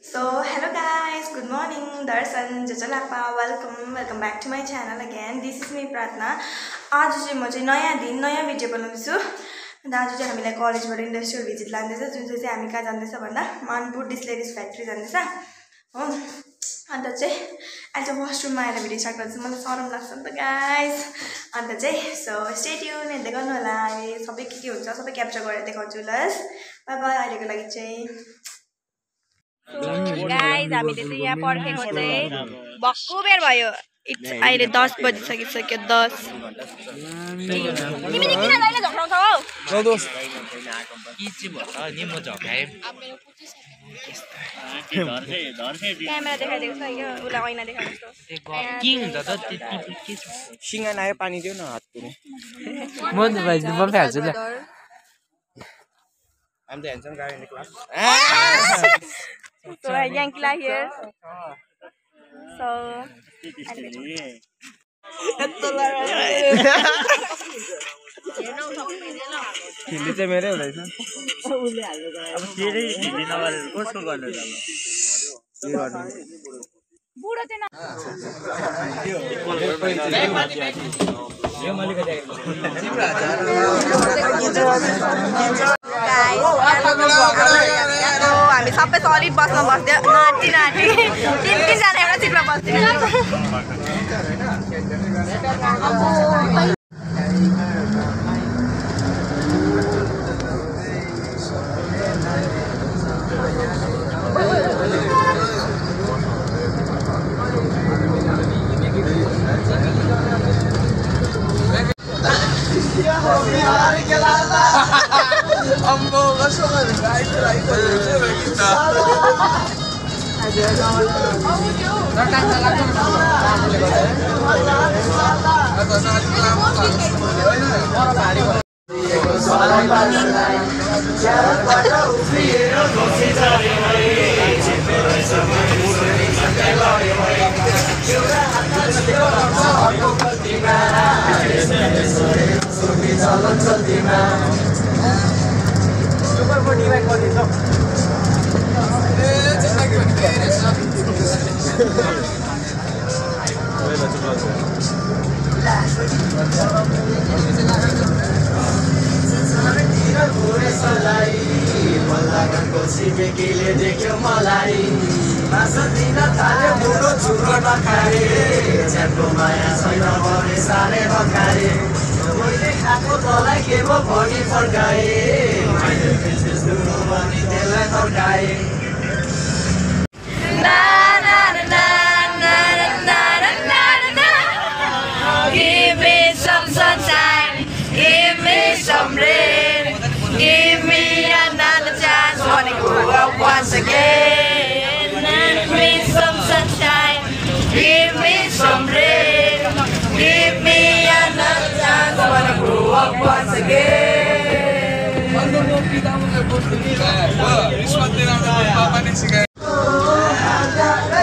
So hello guys, good morning, Darshan, Jajalapa, welcome back to my channel again. This is me Pratna. आज चाहिँ म चाहिँ नयाँ दिन नयाँ भिडियो बनाउँछु। अनि आज चाहिँ हामीलाई कलेजबाट इन्डस्ट्रियल भिजिट लाँदैछ, जुन चाहिँ हामी कहाँ जाँदैछ भन्दा मानपुर डिस्टिलरीज फ्याक्ट्री जाँदैछ हो। अन्त चाहिँ आज वाशरुममा आएर भिडियो स्टार्ट गर्छु, मलाई शरम लाग्छ नि त गाइस। अन्त चाहिँ सो स्टे ट्युन हेर्दै गर्नु होला। अहिले सबै के हुन्छ सबै क्याप्चर गरेर देखाउँछु ल। बाइ बाइ अहिलेको लागि चाहिँ। गाइस हामीले चाहिँ यहाँ पर्खेको चाहिँ भक्कु बेर भयो। अहिले 10 बजिसकिसक्यो। 10 तिमीले किन जहिले झक्राउँछौ हौ? क्यामेरा देखाइदिएको छ क्या, उसलाई ऐना देखाएको छ। के हुन्छ त त्यति सिंगा आयो पानी दिउ न हात पुग्ने म त भाइ म फ्याल्छु ल। I'm the handsome guy in the class. So Yankila here. So Hindi चाहिँ मेरै हुँदैछ। अब तेरै हिन्दी नगरेर कसको गर्नु त? के गर्नु? बुढो चाहिँ हामी सबै सलिड बस्न बस्थ्यो, नाटी नाटी तीन-तीनजना एउटा सिटमा बस्थ्यो। देख्यो मलाई मासु दिन थाल्यो बुढो छुरो नखाए ज्यानको माया छैन भने साह्रै बखाए मैले खाएको तँलाई के पो भनी फर्काए मैले बिजनेस दुनु भनी त्यसलाई फर्काए। Give me some sunshine, give me some rain, give me another chance, wanna grow up once again. Give me some sunshine, give me some rain, give me another chance, wanna grow up once again.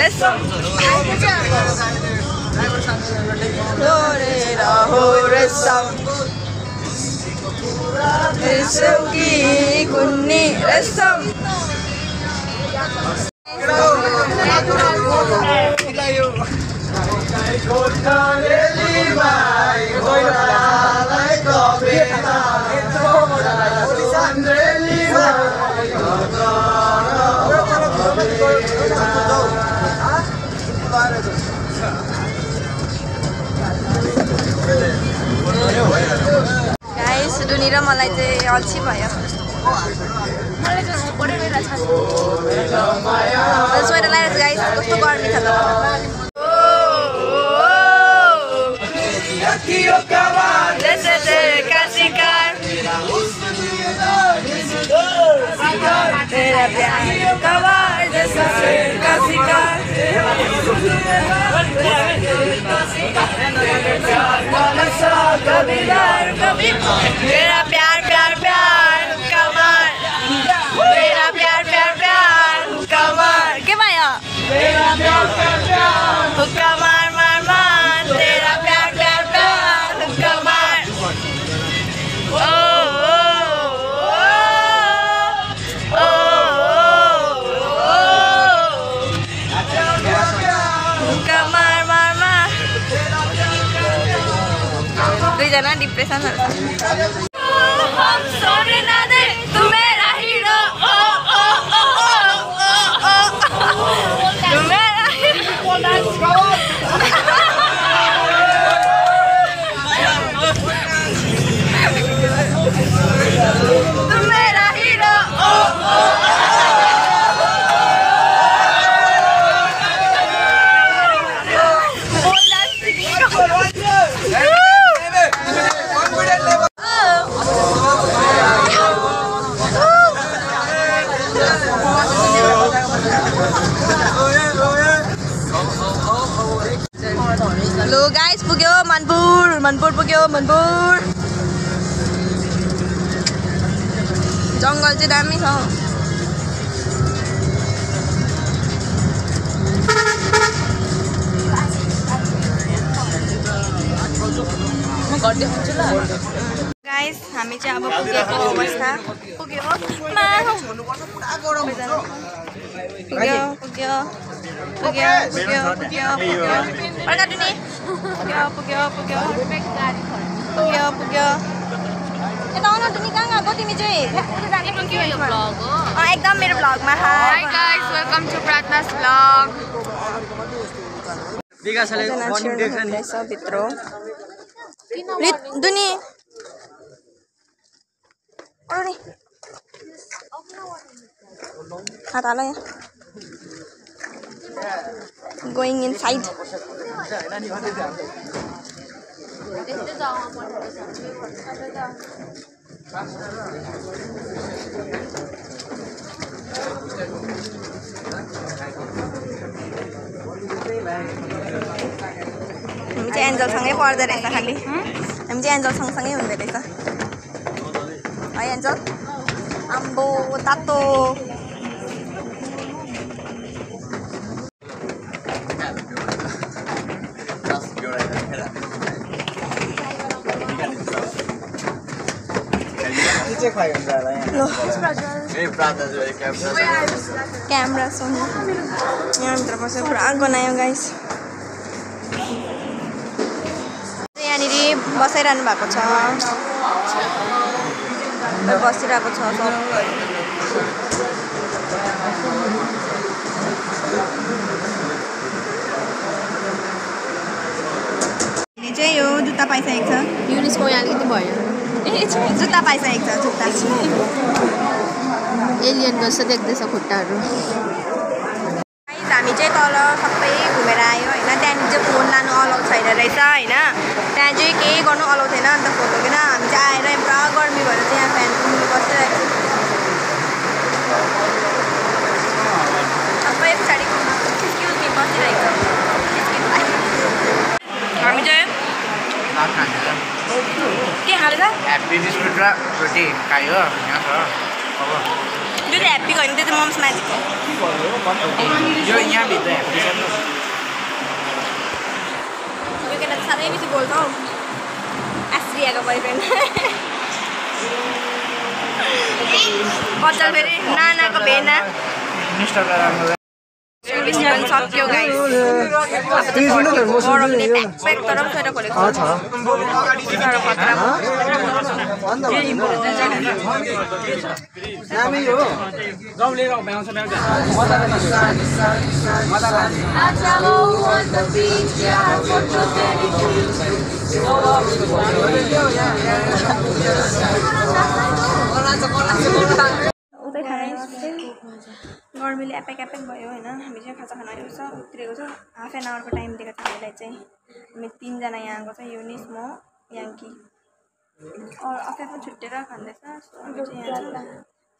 Let's go. Guys दुनी र मलाई चाहिँ अल्छी भयो। मलाई चाहिँ बढी बेला छ। स्वेटर लगाएर गाइस कस्तो गर्मी छ त। तेरा प्यार कवार जैसा शेर का शिकार तेरा प्यार प्यार प्यार कमार तेरा प्यार प्यार प्यार कमार के भयो कमार मार मार तेरा प्यार प्यार प्यार कमार ओ ओ ओ ओ डिप्रेसनहरु हम सोने ना दे तू मेरा हीरो ओ ओ ओ तू मेरा तू मेरा हीरो ओ Hello guys, पुग्यो मनपुर पुग्यो मनपुर जंगल चाहिँ दामी छ म घर देखाउँछु ल गाइस हामी चाहिँ अब पुगेको अवस्था पुग्यो एकदम मेरो भ्लगमा hi guys welcome to Prarthana's vlog विकासले मर्निङ देख्छ नि भित्र दुनी अरे खाता ल यहाँ going inside हामी चाहिँ एन्जलसँगै पढ्दो रहेछ खालि हामी चाहिँ एन्जल सँगसँगै हुँदो रहेछ है एन्जल आम्बो तातो क्यामेरा सोनी यहाँभित्र बसेर पुरा गनायो गाइस यहाँनिर बसाइरहनु भएको छ बसिरहेको छ सब चाहिँ यो जुत्ता पाइसकेको छ युनिसको यहाँ अलिकति भयो जुत्ता पाइसकेको छ जुत्ता एलियन जस्तो देख्दैछ खुट्टाहरू हामी चाहिँ तल सबै घुमेर आयो होइन त्यहाँनिर चाहिँ फोन लानु अलाउ छैन रहेछ होइन त्यहाँ चाहिँ केही गर्नु अलाउ थिएन अन्त फोटो किन हामी चाहिँ आएर पुरा गर्मी भएर चाहिँ यहाँ फ्यान मुनि बसिरहेको सबै पछाडि बसिरहेको हामी चाहिँ के खान्छ ह्याप्पी बिस्कुट र रोटी खायो यहाँ छ अब त्यो चाहिँ ह्याप्पी होइन त्यो चाहिँ मम्स म्याजिक यो यहाँभित्र ह्याप्पी छ यो केटा साह्रै बेसी बोल्छ हौ आश्रियाको बोयफ्रेन्ड बच्चा फेरि नानाको भेना सक्यो गाइस गरमले प्याक तर पनि स्वेटर खोलेको उतै खाना गर्मीले एपेक एपेक भयो होइन हामी चाहिँ खाजा खाना उत्रिएको छ हाफ एन आवरको टाइम दिएको छ हामीलाई चाहिँ हामी 3 जना यहाँ आएको छ युनिस म याङ्की अरू आफै आफै छुट्टेर खाँदैछ सो हामी चाहिँ यहाँ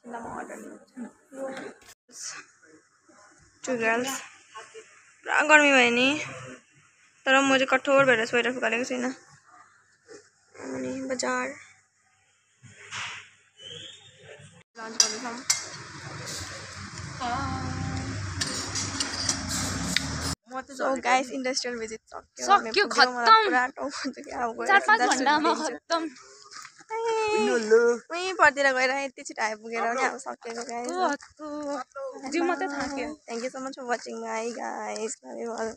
सिन्दामा अर्डर लिएको छ 2 गर्ल्स पुरा गर्मी भयो नि तर म चाहिँ कठोर भएर स्वेटर फुकालेको छैन अनि बजार लन्च गर्दैछौँ So guys, industrial visit सक्यो खत्तम पुरा टाउको हुन्छ के अब 4-5 घण्टामा खत्तम उही परतिर गएर यति छिटो आइपुगेर पनि अब सकिएको गाइस जिउ मात्रै थाक्यो thank you so much for watching my guys love you all